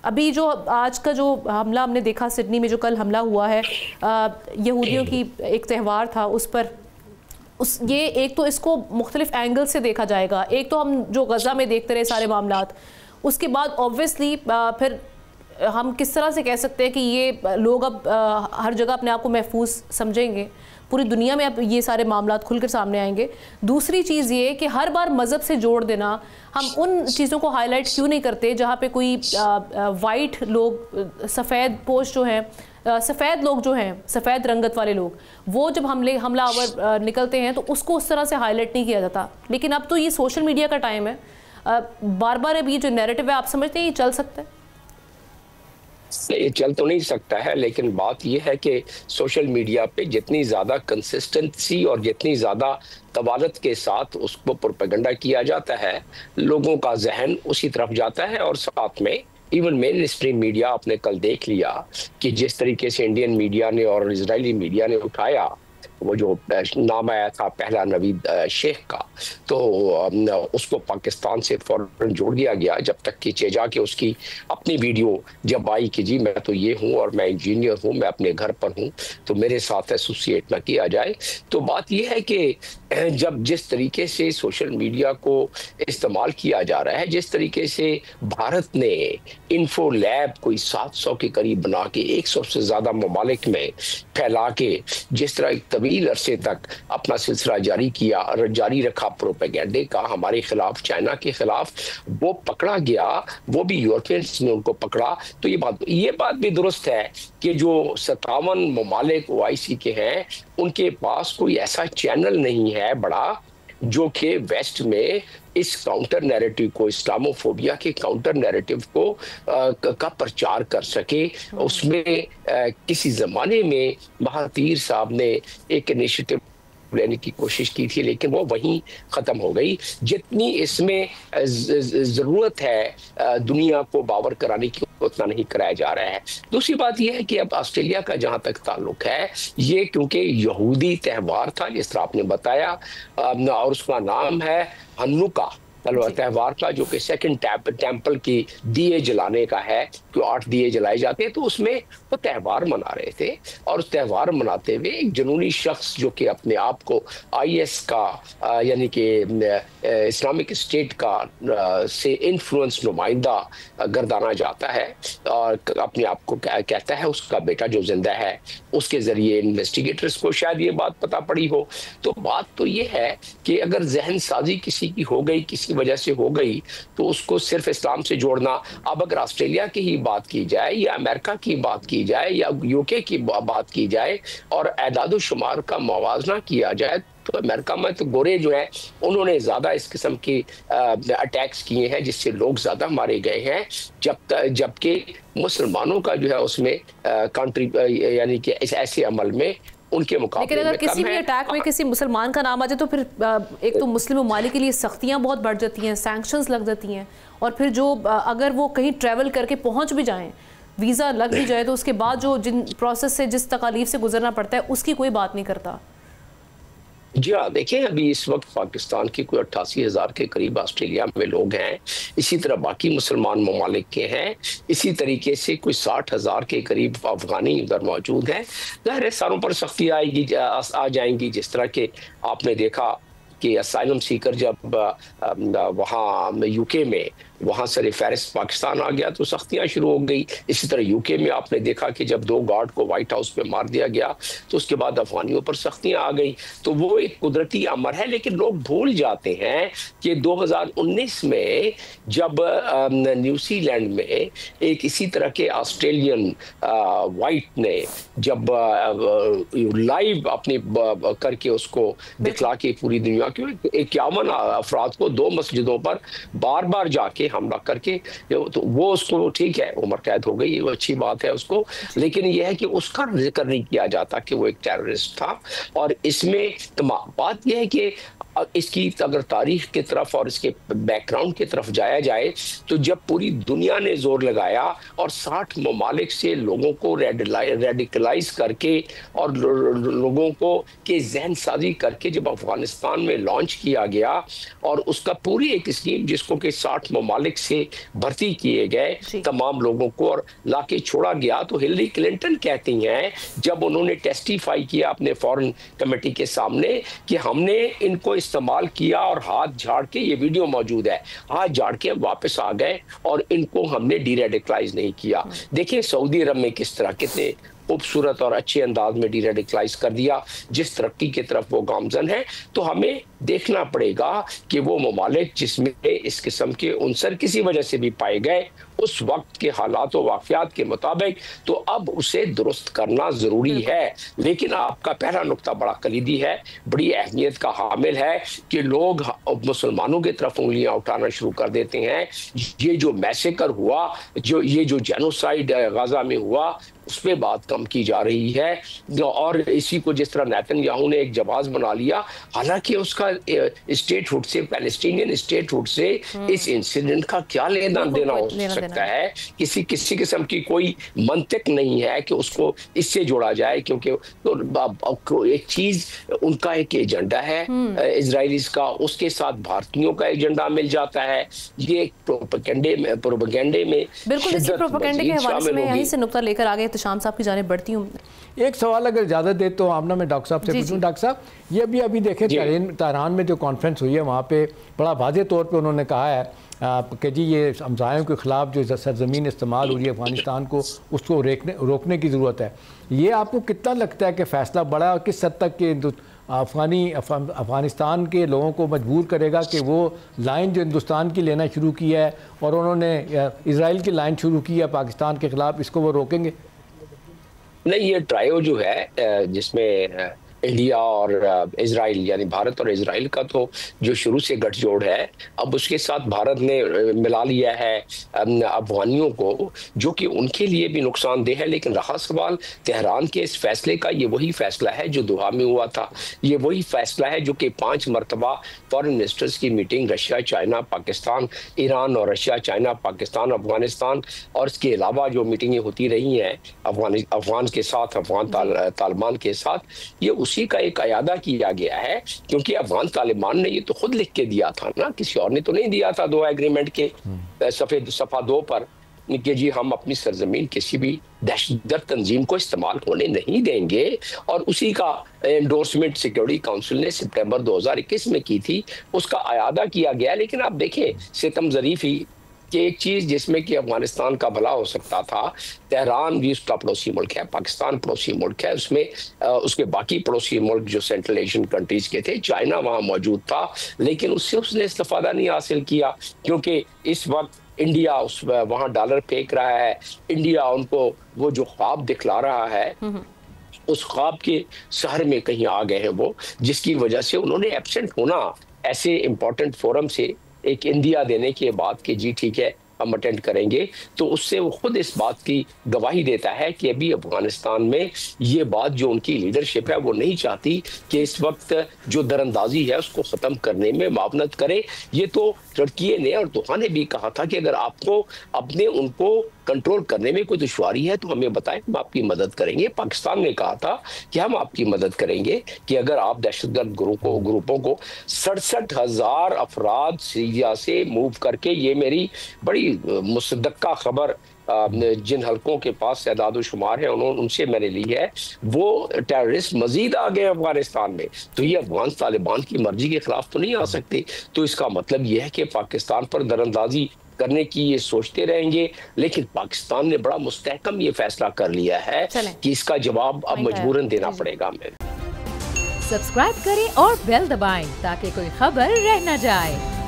अभी जो आज का जो हमला हमने देखा सिडनी में, जो कल हमला हुआ है, यहूदियों की एक त्यौहार था उस पर, ये एक तो इसको मुख्तलिफ एंगल से देखा जाएगा। एक तो हम जो गज़ा में देखते रहे सारे मामलात, उसके बाद ऑब्वियसली फिर हम किस तरह से कह सकते हैं कि ये लोग अब हर जगह अपने आप को महफूज समझेंगे, पूरी दुनिया में अब ये सारे मामलात खुलकर सामने आएंगे। दूसरी चीज़ ये कि हर बार मज़हब से जोड़ देना, हम उन चीज़ों को हाईलाइट क्यों नहीं करते जहाँ पे कोई वाइट लोग, सफ़ेद पोश जो हैं, सफ़ेद लोग जो हैं, सफ़ेद रंगत वाले लोग, वो जब हमलावर निकलते हैं तो उसको उस तरह से हाईलाइट नहीं किया जाता। लेकिन अब तो ये सोशल मीडिया का टाइम है, बार बार अब ये जो नैरेटिव है, आप समझते हैं ये चल सकता है? ये चल तो नहीं सकता है, लेकिन बात यह है कि सोशल मीडिया पे जितनी ज्यादा कंसिस्टेंसी और जितनी ज्यादा तवालत के साथ उसको प्रोपेगेंडा किया जाता है, लोगों का जहन उसी तरफ जाता है। और साथ में इवन मेन स्ट्रीम मीडिया, आपने कल देख लिया कि जिस तरीके से इंडियन मीडिया ने और इजरायली मीडिया ने उठाया वो जो नाम आया था पहला नवीद शेख का, तो उसको पाकिस्तान से फौरन जोड़ दिया गया, जब तक कि चेजा के उसकी अपनी वीडियो जब आई कि जी मैं तो ये हूँ और मैं इंजीनियर हूँ, मैं अपने घर पर हूँ, तो मेरे साथ एसोसिएट ना किया जाए। तो बात यह है कि जब जिस तरीके से सोशल मीडिया को इस्तेमाल किया जा रहा है, जिस तरीके से भारत ने इन्फो लैब कोई 700 के करीब बना के 100 से ज्यादा ममालिक में फैला के जिस तरह एक तवील अरसे तक अपना सिलसिला जारी रखा प्रोपेगेंडे का हमारे खिलाफ, चाइना के खिलाफ, वो पकड़ा गया, वो भी यूरोपियंस ने उनको पकड़ा। तो ये बात भी दुरुस्त है कि जो 57 ममालिक ओआईसी के हैं, उनके पास कोई ऐसा चैनल नहीं है बड़ा जो कि वेस्ट में इस काउंटर नैरेटिव को, इस्लामोफोबिया के काउंटर नैरेटिव को का प्रचार कर सके। उसमें किसी जमाने में महातीर साहब ने एक इनिशिएटिव लेने की कोशिश की थी, लेकिन वो वहीं खत्म हो गई। जितनी इसमें जरूरत है दुनिया को बावर कराने की, उतना नहीं कराया जा रहा है। दूसरी बात यह है कि अब ऑस्ट्रेलिया का जहां तक ताल्लुक है, ये क्योंकि यहूदी त्यौहार था जिस तरह आपने बताया, और उसका नाम है हन्नुका त्यौहार का, जो कि सेकंड टेम्पल की दिए जलाने का है, जो 8 दिए जलाए जाते हैं, तो उसमें वो त्यौहार मना रहे थे। और उस त्यौहार मनाते हुए एक जुनूनी शख्स जो कि अपने आप को आईएस का यानी कि इस्लामिक स्टेट का से इन्फ्लुएंस नुमाइंदा गर्दाना जाता है और अपने आप को कहता है, उसका बेटा जो जिंदा है उसके जरिए इन्वेस्टिगेटर्स को शायद ये बात पता पड़ी हो। तो बात तो ये है कि अगर जहन साजी किसी की हो गई, किसी वजह से हो गई, तो उसको सिर्फ इस्लाम से जोड़ना। अब अगर ऑस्ट्रेलिया की ही बात की जाए या अमेरिका की बात की जाए या यूके की बात की जाए और एदादो शुमार का मुवाजना किया जाए, तो अमेरिका में तो गोरे जो है उन्होंने ज्यादा इस किस्म के अटैक्स किए हैं जिससे लोग ज्यादा मारे गए हैं, जबकि मुसलमानों का जो है उसमें कंट्री यानी कि इस ऐसे अमल में उनके मुकाबले लेकिन अगर किसी भी अटैक में किसी मुसलमान का नाम आ जाए तो फिर एक तो मुस्लिम ममालिक के लिए सख्तियां बहुत बढ़ जाती हैं, सैंक्शंस लग जाती हैं, और फिर जो अगर वो कहीं ट्रैवल करके पहुंच भी जाएं, वीज़ा लग भी जाए, तो उसके बाद जो जिन प्रोसेस से, जिस तकालीफ से गुजरना पड़ता है, उसकी कोई बात नहीं करता। जी हाँ, देखें अभी इस वक्त पाकिस्तान के कोई 88,000 के करीब ऑस्ट्रेलिया में लोग हैं, इसी तरह बाकी मुसलमान ममालिक के हैं, इसी तरीके से कोई 60,000 के करीब अफगानी उधर मौजूद हैं। ज़ाहिर है सारों पर सख्ती आ जाएंगी, जिस तरह के आपने देखा कि असाइलम सीकर जब वहाँ यूके में वहाँ से फहरिस्त पाकिस्तान आ गया तो सख्तियाँ शुरू हो गई। इसी तरह यूके में आपने देखा कि जब 2 गार्ड को व्हाइट हाउस पे मार दिया गया तो उसके बाद अफगानियों पर सख्तियाँ आ गई। तो वो एक कुदरती अमर है, लेकिन लोग भूल जाते हैं कि 2019 में जब न्यूजीलैंड में एक इसी तरह के ऑस्ट्रेलियन वाइट ने जब लाइव अपने करके उसको दिखला के पूरी दुनिया के 51 अफराद को 2 मस्जिदों पर बार बार जाके हमला करके, तो वो उसको ठीक है उम्र कैद हो गई, वो अच्छी बात है उसको, लेकिन यह है कि उसका जिक्र नहीं किया जाता कि वो एक टेररिस्ट था। और इसमें बात यह है कि इसकी अगर तारीख की तरफ और इसके बैकग्राउंड की तरफ जाया जाए तो जब पूरी दुनिया ने जोर लगाया और 60 ममालिक से लोगों को रेडिकलाइज करके और लोगों को के जहन साजी करके जब अफगानिस्तान में लॉन्च किया गया और उसका पूरी एक स्कीम जिसको कि 60 ममालिक से भर्ती किए गए तमाम लोगों को और लाके छोड़ा गया, तो हिलरी क्लिंटन कहती हैं जब उन्होंने टेस्टिफाई किया अपने फॉरेन कमेटी के सामने कि हमने इनको इस्तेमाल किया और हाथ झाड़ के, ये वीडियो मौजूद है, हाथ झाड़ के वापस आ गए और इनको हमने डीरेडिकलाइज नहीं किया। देखिए सऊदी अरब में किस तरह कितने खूबसूरत और अच्छे अंदाज में डीरेडिकलाइज कर दिया, जिस तरक्की की तरफ वो गामजन है। तो हमें देखना पड़ेगा कि वो ममालिक जिसमें इस किस्म के उनसर किसी वजह से भी पाए गए उस वक्त के हालात और वाक़यात के मुताबिक, तो अब उसे दुरुस्त करना ज़रूरी है। लेकिन आपका पहला नुक्ता बड़ा कलीदी है, बड़ी अहमियत का हामिल है कि लोग मुसलमानों की तरफ उंगलियां उठाना शुरू कर देते हैं। ये जो मैसेकर हुआ, ये जो जेनोसाइड गाजा में हुआ, उस पर बात कम की जा रही है और इसी को जिस तरह नेतन्याहू ने एक जवाब बना लिया, हालांकि उसका स्टेटहुड से, पैलेस्टीनियन स्टेटहुड से इस इंसिडेंट का क्या लेना देना हो सकता है। किसी किस्म की कोई मंतिक नहीं है कि उसको इससे जोड़ा जाए, क्योंकि तो एक चीज उनका एक एजेंडा है इजराइलीज का, उसके साथ भारतीयों का एजेंडा मिल जाता है। ये प्रोपेगेंडे में बिल्कुल इसी प्रोपेगेंडे के हवाले से मैं यहीं से नुक्ता लेकर आगे शाम साहब की जाने बढ़ती हूँ। एक सवाल अगर इजाज़त दे तो आमना मैं डॉक्टर साहब से पूछूं। डॉक्टर साहब, ये अभी देखें तेहरान में जो कॉन्फ्रेंस हुई है वहाँ पे बड़ा वाज़ेह तौर पे उन्होंने कहा है कि जी ये हमसायों के ख़िलाफ़ जो सरजमीन इस्तेमाल हो रही है अफ़गानिस्तान को, उसको रोकने की ज़रूरत है। ये आपको कितना लगता है कि फ़ैसला बड़ा और किस हद तक के अफ़गानिस्तान के लोगों को मजबूर करेगा कि वो लाइन जो हिंदुस्तान की लेना शुरू की है और उन्होंने इजराइल की लाइन शुरू की है पाकिस्तान के ख़िलाफ़, इसको वो रोकेंगे? नहीं, ये ट्रायो जो है जिसमें इंडिया और इजराइल यानी भारत और इजराइल का तो जो शुरू से गठजोड़ है, अब उसके साथ भारत ने मिला लिया है अफगानियों को, जो कि उनके लिए भी नुकसानदेह है। लेकिन रहा सवाल तेहरान के इस फैसले का, ये वही फैसला है जो दोहा में हुआ था, ये वही फैसला है जो कि 5 मरतबा फॉरेन मिनिस्टर्स की meeting Russia, China, Pakistan, Iran और रशिया, चाइना, पाकिस्तान, अफगानिस्तान और इसके अलावा जो मीटिंगें होती रही हैं अफगान के साथ, अफगान तालिबान के साथ, ये उसी का एक अयादा किया गया है। क्योंकि अफगान तालिबान ने ये तो खुद लिख के दिया था ना, किसी और ने तो नहीं दिया था। 2 एग्रीमेंट के सफ़ा 2 पर कि जी हम अपनी सरजमीन किसी भी दहशतगर्द तंजीम को इस्तेमाल होने नहीं देंगे, और उसी का एंडोर्समेंट सिक्योरिटी काउंसिल ने सितंबर 2021 में की थी, उसका अयादा किया गया। लेकिन आप देखें सितम ज़रीफी कि एक चीज जिसमें कि अफगानिस्तान का भला हो सकता था, तेहरान भी उसका पड़ोसी मुल्क है, पाकिस्तान पड़ोसी मुल्क है, उसमें उसके बाकी पड़ोसी मुल्क जो सेंट्रल एशियन कंट्रीज के थे, चाइना वहाँ मौजूद था, लेकिन उससे उसने इस्तेफादा नहीं हासिल किया। क्योंकि इस वक्त इंडिया वहाँ डॉलर फेंक रहा है, इंडिया उनको वो जो ख्वाब दिखला रहा है उस ख्वाब के शहर में कहीं आ गए हैं वो, जिसकी वजह से उन्होंने एब्सेंट होना ऐसे इंपॉर्टेंट फोरम से एक इंडिया देने के बाद कि जी ठीक है हम अटेंड करेंगे, तो उससे वो खुद इस बात की गवाही देता है कि अभी अफगानिस्तान में ये बात जो उनकी लीडरशिप है वो नहीं चाहती कि इस वक्त जो दरअंदाजी है उसको ख़त्म करने में मावनत करे। ये तो टर्की ने और दोहा ने भी कहा था कि अगर आपको अपने उनको कंट्रोल करने में कोई दुश्वारी है तो हमें बताएं, हम आपकी मदद करेंगे। पाकिस्तान ने कहा था कि हम आपकी मदद करेंगे कि अगर आप दहशतगर्द ग्रुपों को 67,000 अफराद सीरिया से मूव करके, ये मेरी बड़ी मुसद्दका खबर जिन हलकों के पास एदाद शुमार है उनसे मैंने ली है, वो टेररिस्ट मजीद आ गए अफगानिस्तान में, तो ये अफगान तालिबान की मर्जी के खिलाफ तो नहीं आ सकते। तो इसका मतलब यह है कि पाकिस्तान पर दरअंदाजी करने की ये सोचते रहेंगे, लेकिन पाकिस्तान ने बड़ा मुस्तहकम ये फैसला कर लिया है कि इसका जवाब अब मजबूरन देना पड़ेगा। हमें सब्सक्राइब करें और बेल दबाएं ताकि कोई खबर रह न जाए।